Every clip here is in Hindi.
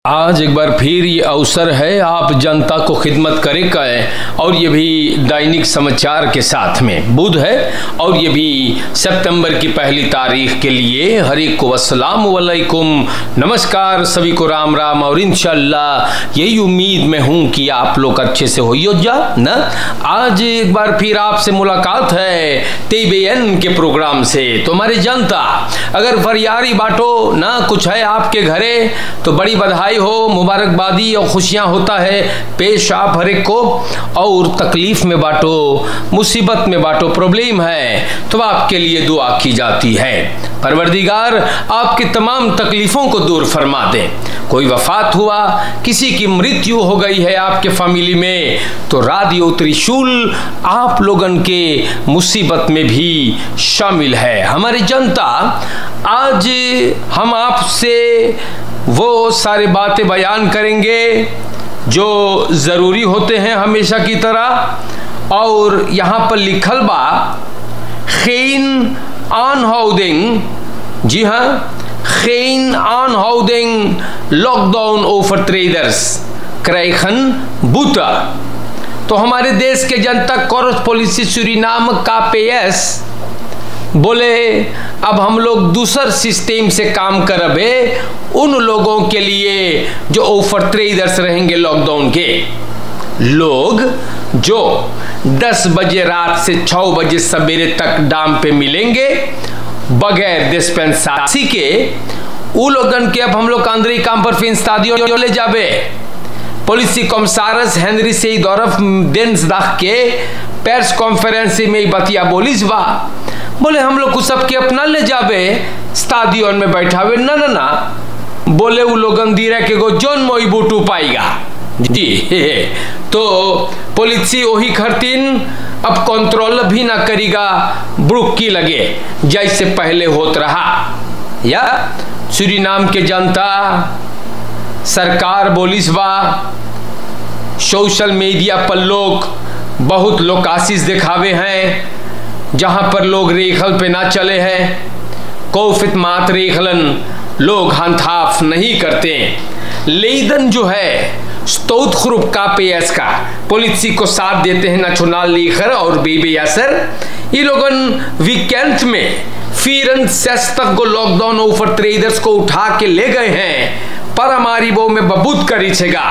आज एक बार फिर ये अवसर है आप जनता को खिदमत करे का है और ये भी दैनिक समाचार के साथ में बुध है और ये भी सितंबर की पहली तारीख के लिए हर एक को अस्सलाम वालेकुम नमस्कार सभी को राम राम और इंशाल्लाह यही उम्मीद में हूँ कि आप लोग अच्छे से हो जा ना। आज एक बार फिर आपसे मुलाकात है TBN के प्रोग्राम से। तो हमारे जनता अगर फरियारी बांटो ना कुछ है आपके घरे तो बड़ी बधाई हो, मुबारकबादी और खुशियां होता है पेश आप हर एक को। और तकलीफ में बांटो, मुसीबत में बांटो, प्रॉब्लम है तो आपके लिए दुआ की जाती है। परवरदिगार आपकी तमाम तकलीफों को दूर फरमा दे। कोई वफात हुआ, किसी की मृत्यु हो गई है आपके फैमिली में तो रेडियो त्रिशूल आप लोगन के मुसीबत में भी शामिल है। हमारी जनता आज हम आपसे वो सारी बातें बयान करेंगे जो ज़रूरी होते हैं हमेशा की तरह। और यहाँ पर लिखल बा geen aanhouding, जी हाँ, geen aanhouding lockdown overtreders krijgen boete। तो हमारे देश के जनता कोर्स पॉलिसी सूरीनाम KPS बोले अब हम लोग दूसर सिस्टम से काम करबे उन लोगों के लिए जो ओवरट्रेडर्स रहेंगे लॉकडाउन के लोग, जो 10 बजे रात से 6 बजे सवेरे तक डाम पे मिलेंगे बगैर डिस्पेंसरी के। वो लोगन के अब हम लोग आंदरी काम पर फिर स्टाडियो ले जाबे। पॉलिसी कॉमसारस हेनरी से दौरफ दिन दाख के प्रेस कॉन्फ्रेंस में बतिया बोलिस बा, बोले हम लोग को सबके अपना ले जाबे स्टाडियन में बैठावे ना ना ना, बोले वो लोगन दीरा के गो जोन मोई बूटू पाएगा जी। तो पुलिस वही खरतीन अब कंट्रोल भी ना करेगा ब्रुक की लगे जैसे पहले होत रहा। या सूरीनाम के जनता सरकार बोलिस बा, सोशल मीडिया पर लोग बहुत लोकासिस दिखावे हैं जहां पर लोग रेखल पे ना चले हैं, कोफित मात रेखलन लोग हंथाफ नहीं करते। लेदन जो है स्तोत खरूब KPS का पॉलिसी को साथ देते हैं नेशनल लीगर और बीबी असर। ये लोगन वीकेंड में फिरन सेस तक को लॉकडाउन ओवरट्रेडर्स को उठा के ले गए हैं पर हमारी वो में बबूत करी छेगा।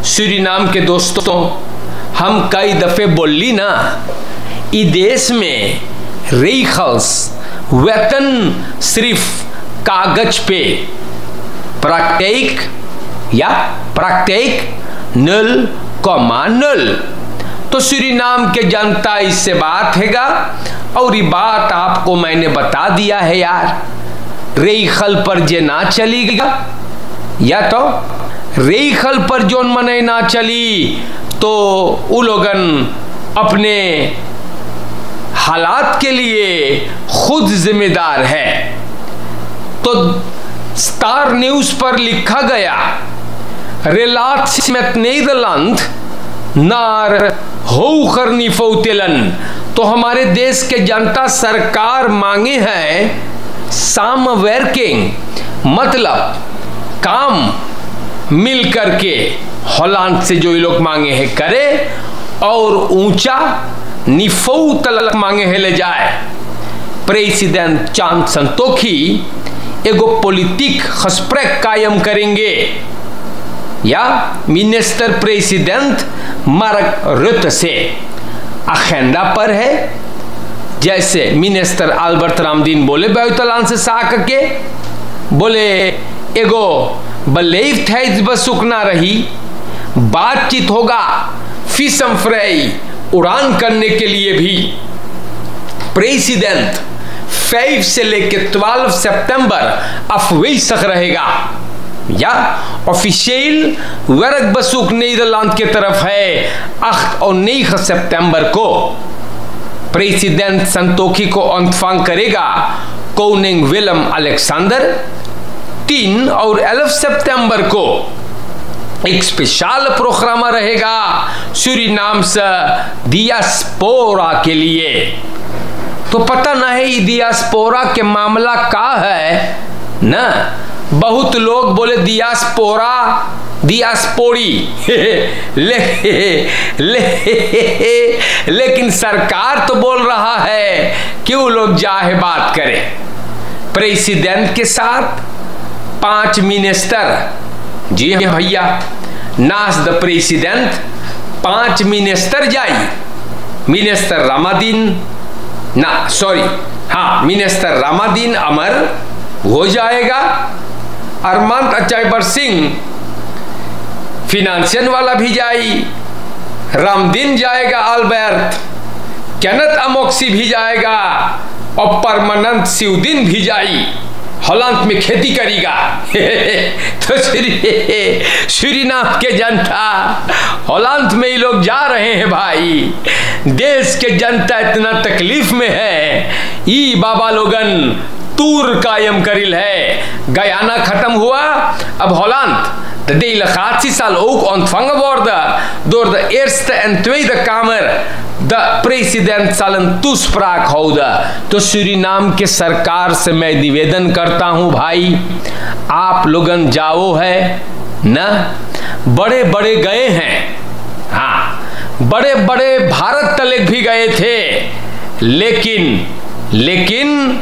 सूरीनाम के दोस्तों हम कई दफे बोली ना, इस देश में रेखल्स वेतन सिर्फ कागज पे, प्राकृतिक 0,0। तो सूरीनाम के जनता इससे बात हैगा और ये बात आपको मैंने बता दिया है यार। रेखल पर जे ना चलीगा या तो रेखल पर जोन मने ना चली तो वो लोगन अपने हालात के लिए खुद जिम्मेदार है। तो स्टार न्यूज पर लिखा गया रिलाट्स met Nederland naar hoger niveau tillen। तो हमारे देश के जनता सरकार मांगे है सामवर्किंग, मतलब काम मिल करके हॉलैंड से जो ये लोग मांगे हैं करे और ऊंचा निफो तलक मांगे है ले जाए। प्रेसिडेंट चांद संतोखी एगो पॉलिटिक खस्प्रेक कायम करेंगे या मिनिस्टर प्रेसिडेंट मार्क रुtte से अखेंडा पर है। जैसे मिनिस्टर अल्बर्ट रामदीन बोले बैतलान से साक के बोले एगो बलेव थे बसुक ना रही, बातचीत होगा फिसम फ्राई उड़ान करने के लिए भी। प्रेसिडेंट 5 से लेकर 12 सितंबर afwezig रहेगा या ऑफिशियल वर्क बसुक नीदरलैंड की तरफ है 8 और 9 सितंबर को। प्रेसिडेंट संतोखी को ontvangen करेगा कोनिंग विलम अलेक्जेंडर। 3 और 11 सितंबर को एक स्पेशल प्रोग्राम रहेगा सूरीनाम से डियास्पोरा के लिए। तो पता नहीं डियास्पोरा के मामला का है ना, बहुत लोग बोले दियास्पोरा, दियास्पोरी लेकिन सरकार तो बोल रहा है कि वो लोग जाहे बात करें। प्रेसिडेंट के साथ 5 मिनिस्टर, जी हाँ भैया, नास द प्रेसिडेंट 5 मिनिस्टर जाई। मिनिस्टर रामादीन ना सॉरी हाँ मिनिस्टर रामादीन अमर हो जाएगा। अरमान अचाईबर सिंह फिनांसियन वाला भी जाई, रामदीन जाएगा, अल्बर्ट केनेथ अमोक्सी भी जाएगा और परमानंद सिउदीन भी जाई। हॉलैंड में खेती करेगा तो सूरीनाम के जनता हॉलैंड में ही लोग जा रहे हैं भाई। देश के जनता इतना तकलीफ में है, ई बाबा लोगन टूर कायम करिल है। गयाना खत्म हुआ, अब Holland de delegatie zal ook ontvangen worden door de Eerste en Tweede Kamer. De president zal een toespraak houden। तो सूरीनाम के सरकार से मैं निवेदन करता हूं भाई, आप लोगन जाओ है ना, बड़े बड़े गए हैं, हाँ बड़े बड़े भारत तलक भी गए थे, लेकिन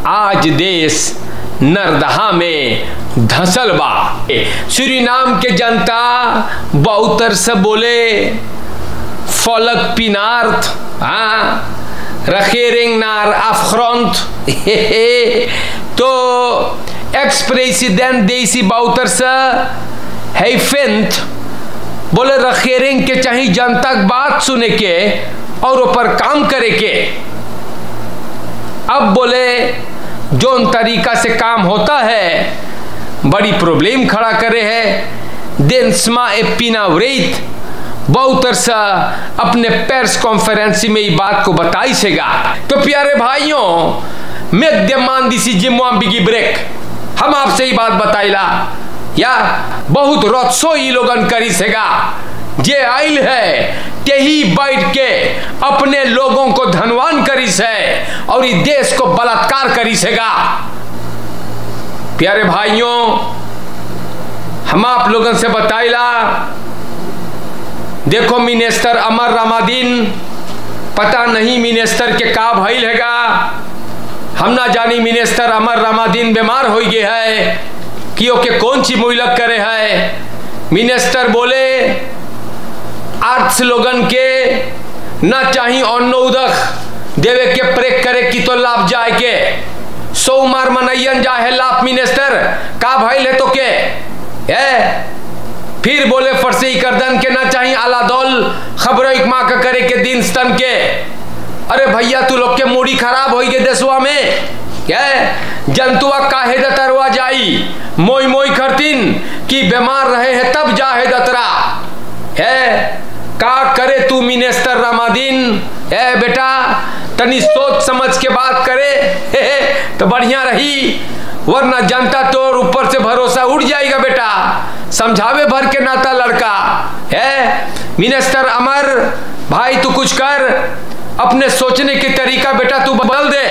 आज देश नरदहा में धसल बा। सूरीनाम के जनता बहुतर से बोले फॉलक पिनार्थ, हाँ रखेरिंग नार अफ्रंट तो एक्स प्रेसिडेंट देसी बहुतर से हैफेंट बोले रखेरिंग के चाहिए जनता की बात सुने के और ऊपर काम करे के। अब बोले जो तरीका से काम होता है बड़ी प्रॉब्लम खड़ा करे है। देंसमा एपिना व्रेत बहुत अरसा अपने प्रेस कॉन्फ्रेंस में ये बात को बताई सेगा। तो प्यारे भाइयों, मध्यमान दिसी जिम्मा बिगी ब्रेक हम आपसे ही बात बताइला या बहुत रोत्सो ही लोगन करी सेगा। जे आइल है यही बैठ के अपने लोगों को धनवान करी से और इस देश को बलात्कार करी सेगा। प्यारे भाइयों, हम आप लोगों से बताइला, देखो मिनिस्टर अमर रामादीन पता नहीं मिनिस्टर के का भइल हैगा, हम ना जानी मिनिस्टर अमर रामादीन बीमार हो गए है कि ओके कौन सी मुइलक करे है। मिनिस्टर बोले आर्ट्स लोगन के ना चाहिए अन्न उदक देवे के प्रेक करे कि तो लाभ जाए के सोमार मनैयन जाए लाभ। मिनिस्टर का भइल है तो के फिर बोले फरसी करदन के ना चाहिए अलादौल खबर इकमा का करे के दिन स्तन के। अरे भैया तू लोग के मूडी खराब हो गए देशवा में क्या जंतुआ काहे दतरवा जाई मोई मोई करतीन कि बीमार रहे हैं तब जाहे दतरा है का करे तू मिनिस्टर रामादीन। बेटा तनी सोच समझ के बात करे तो बढ़िया रही, वरना जनता तो ऊपर से भरोसा उड़ जाएगा। बेटा समझावे भर के नाता लड़का है। मिनिस्टर अमर भाई तू कुछ कर, अपने सोचने के तरीका बेटा तू बदल दे।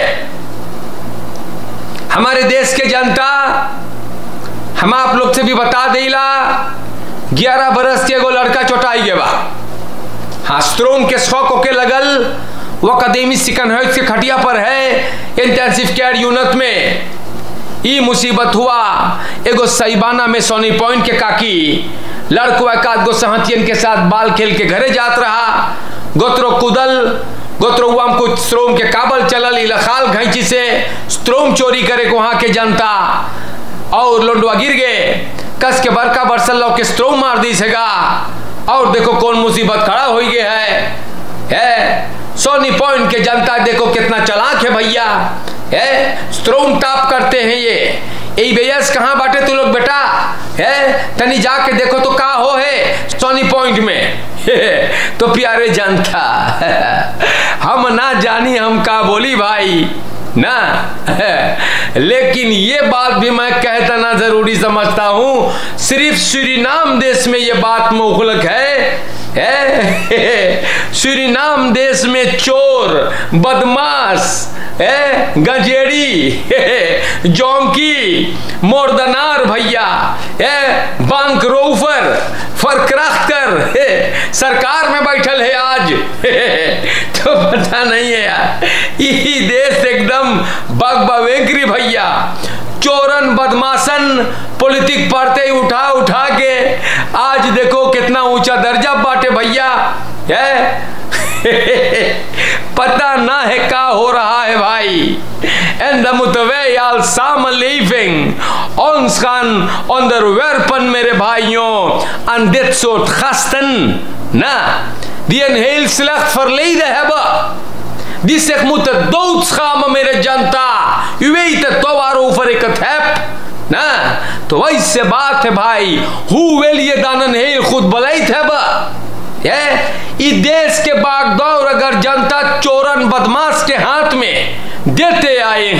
हमारे देश के जनता हम आप लोग से भी बता देला 11 बरस के एगो लड़का चोटाई गए बा, हाँ स्ट्रोम के शौक होके लगल, वो अकादमी सिकनहर्ट के खटिया पर है इंटेंसिव केयर यूनिट में। ई मुसीबत हुआ एगो सईबाना में सोनी पॉइंट के काकी लड़को एकाध गो सहतियन के साथ बाल खेल के घरे जात रहा, गोत्रो कुदल गोत्रो हुआ कुछ स्ट्रोम के काबल चलल इलाखाल घैंची से स्ट्रोम चोरी करे को वहां के जनता और लोंडवा गिर गए, कस के बरका बरसल के स्ट्रोम मार दी सेगा। और देखो कौन मुसीबत खड़ा हो गया है। सोनी पॉइंट के जनता देखो कितना चालाक है भैया, है स्ट्रोम ताप करते हैं ये बेयस कहाँ बाटे तू लोग बेटा है, तनी जाके देखो तो का हो है सोनी पॉइंट में तो प्यारे जनता हम ना जानी हम का बोली भाई ना लेकिन ये बात भी मैं कहता ना जरूरी समझता हूं, सिर्फ सूरीनाम देश में ये बात मुखलक है। सूरीनाम देश में चोर बदमाश गजेड़ी, जोंकी, मोरदनार भैया, बैंक रोफर, फरक्राफ्टर सरकार में बैठल है आज। तो पता नहीं है यार, यही देश एकदम बगबवेकरी भैया, चोरन बदमाशन पॉलिटिक पढ़ते उठा उठा के आज देखो कितना ऊंचा दर्जा बाटे भैया है। पता ना है क्या हो रहा है भाई। En de moeten wij als samenleving ons gaan onderwerpen, मेरे भाइयों, aan dit soort gasten, die een heel slecht verleden hebben, die zich moeten doodschamen, मेरे जनता। U weet het toch waarover ik het heb? तो वैसे बात है भाई, hoe wil je dan een heel goed beleid hebben? इस देश के बागडोर अगर जनता चोरन बदमाश के हाथ में देते आए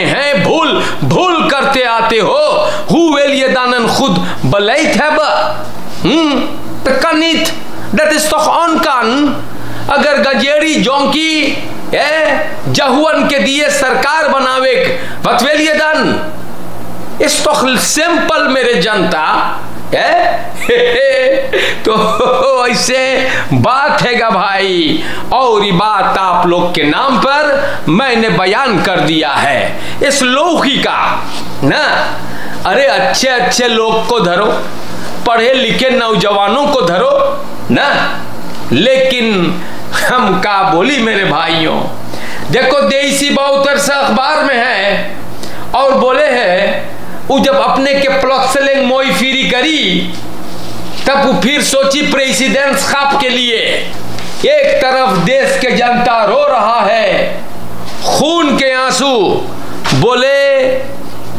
हैं, भूल भूल करते आते हो, hoe wil je dan een goed beleid hebben? Dat kan niet, dat is toch onkan। अगर गजेड़ी जोंकी जहुअन के दिए सरकार बनावे, wat wil je dan? is toch simple मेरे जनता तो ऐसे बात हैगा भाई। और ये बात आप लोग के नाम पर मैंने बयान कर दिया है, इस लौकी का ना। अरे अच्छे अच्छे लोग को धरो, पढ़े लिखे नौजवानों को धरो ना, लेकिन हम का बोली मेरे भाइयों। देखो देसी बहुतर से अखबार में है और बोले है वो जब अपने के प्लॉक्सलिंग मोई फिरी करी, तब वो फिर सोची प्रेसिडेंट खाप के लिए। एक तरफ देश के जनता रो रहा है, खून के आंसू, बोले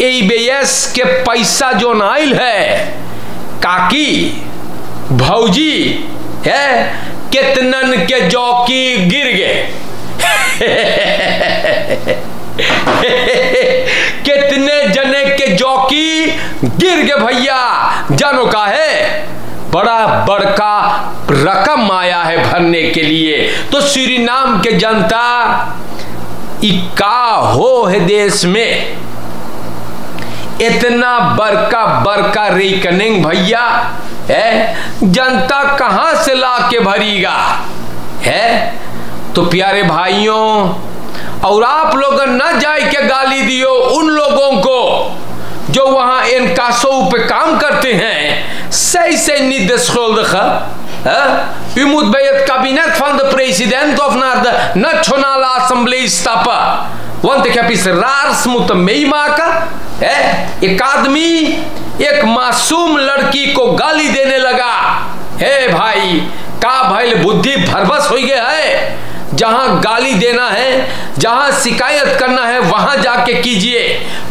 ABS के पैसा जो नाइल है, काकी भौजी है, कितनन के जौकी गिर गए। कितने जने के जौकी गिर गए भैया, जानो का है बड़ा बड़का रकम आया है भरने के लिए। तो सूरीनाम के जनता इका हो है देश में इतना बड़का रेकनिंग भैया है, जनता कहां से ला के भरीगा है। तो प्यारे भाइयों, और आप लोग न जाए के गाली दियो उन लोगों को जो वहां इनकासों पे काम करते हैं। Zij niet de schuldigen. U moet bij het kabinet van de president of naar de Nationale Assemblée stappen. Want ik heb iets raars moeten meemaken। एक आदमी एक मासूम लड़की को गाली देने लगा। हे भाई, का भाई बुद्धि भरबस हो गया है। जहां गाली देना है, जहां शिकायत करना है, वहां जाके कीजिए।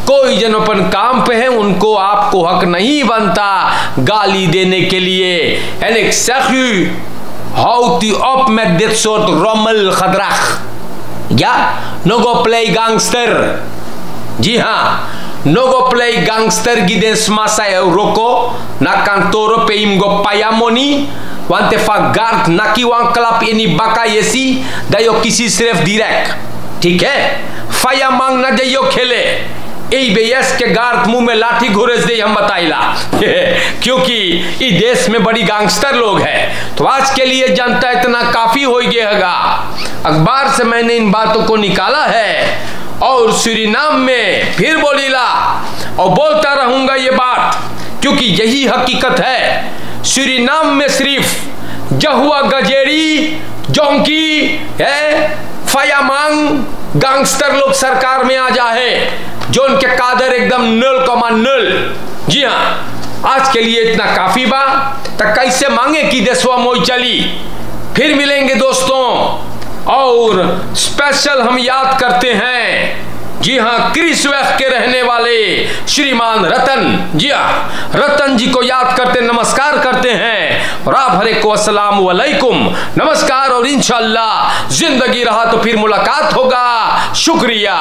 कोई जन अपन काम पे है, उनको आपको हक नहीं बनता गाली देने के लिए। En ik zeg u, houd u op met dit soort rommelgedrag। Ja, nog play gangster। जी हाँ, nogo play gangster gides masa euroko na kantoro pe imgo payamoni wante fagart naki wan klap ini baka yesi dayo किसी सिर्फ direct, ठीक है। फया मांग ना जाइयो खेले, ABS के गार्ड मुंह में लाठी घुरेस दे हम बताइला क्योंकि इस देश में बड़ी गैंगस्टर लोग हैं। तो आज के लिए जनता इतना काफी हो गया। अखबार से मैंने इन बातों को निकाला है और सूरीनाम में फिर बोलीला और बोलता रहूंगा ये बात, क्योंकि यही हकीकत है। सूरीनाम में सिर्फ जहुआ गजेड़ी जोंकी फयामांग गैंगस्टर लोग सरकार में आ जाए जो उनके कादर एकदम 0,0। जी हाँ, आज के लिए इतना काफी बा। तक कैसे मांगे कि देशवा मोई चली। फिर मिलेंगे दोस्तों, और स्पेशल हम याद करते हैं, जी हाँ, क्रिसवेख के रहने वाले श्रीमान रतन। जी हाँ, रतन जी को याद करते नमस्कार करते हैं। और आप हरे को अस्सलाम वालेकुम, नमस्कार। और इंशाअल्लाह जिंदगी रहा तो फिर मुलाकात होगा। शुक्रिया।